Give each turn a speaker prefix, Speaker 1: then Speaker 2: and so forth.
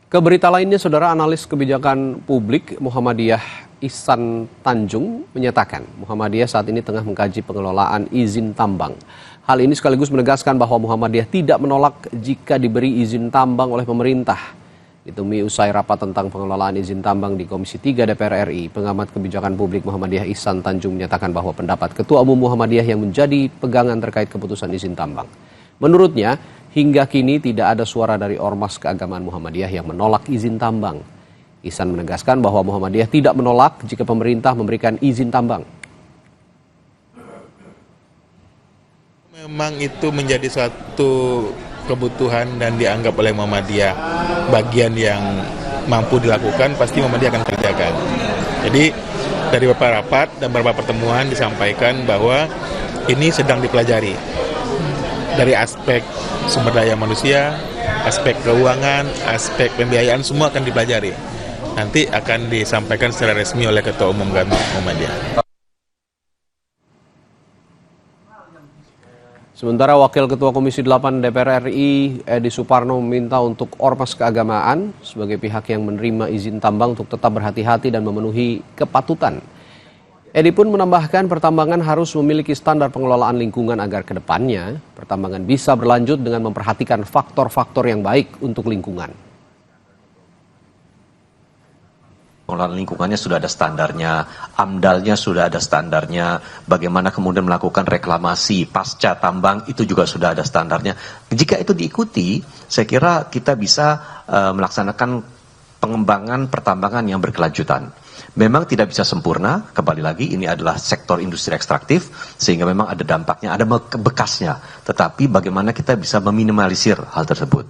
Speaker 1: Ke berita lainnya, Saudara, analis kebijakan publik Muhammadiyah Ihsan Tanjung menyatakan Muhammadiyah saat ini tengah mengkaji pengelolaan izin tambang. Hal ini sekaligus menegaskan bahwa Muhammadiyah tidak menolak jika diberi izin tambang oleh pemerintah. Ditemui usai rapat tentang pengelolaan izin tambang di Komisi 3 DPR RI, pengamat kebijakan publik Muhammadiyah Ihsan Tanjung menyatakan bahwa pendapat Ketua Umum Muhammadiyah yang menjadi pegangan terkait keputusan izin tambang. Menurutnya, hingga kini tidak ada suara dari Ormas Keagamaan Muhammadiyah yang menolak izin tambang. Ihsan menegaskan bahwa Muhammadiyah tidak menolak jika pemerintah memberikan izin tambang.
Speaker 2: Memang itu menjadi suatu kebutuhan dan dianggap oleh Muhammadiyah bagian yang mampu dilakukan, pasti Muhammadiyah akan kerjakan. Jadi dari beberapa rapat dan beberapa pertemuan disampaikan bahwa ini sedang dipelajari dari aspek sumber daya manusia, aspek keuangan, aspek pembiayaan, semua akan dipelajari. Nanti akan disampaikan secara resmi oleh Ketua Umum kami Muhammadiyah.
Speaker 1: Sementara Wakil Ketua Komisi 8 DPR RI, Edi Suparno, meminta untuk Ormas Keagamaan sebagai pihak yang menerima izin tambang untuk tetap berhati-hati dan memenuhi kepatutan. Edi pun menambahkan pertambangan harus memiliki standar pengelolaan lingkungan agar ke depannya pertambangan bisa berlanjut dengan memperhatikan faktor-faktor yang baik untuk lingkungan.
Speaker 3: Pengelolaan lingkungannya sudah ada standarnya, AMDAL-nya sudah ada standarnya, bagaimana kemudian melakukan reklamasi pasca tambang itu juga sudah ada standarnya. Jika itu diikuti, saya kira kita bisa melaksanakan pengembangan pertambangan yang berkelanjutan. Memang tidak bisa sempurna, kembali lagi ini adalah sektor industri ekstraktif, sehingga memang ada dampaknya, ada bekasnya. Tetapi bagaimana kita bisa meminimalisir hal tersebut.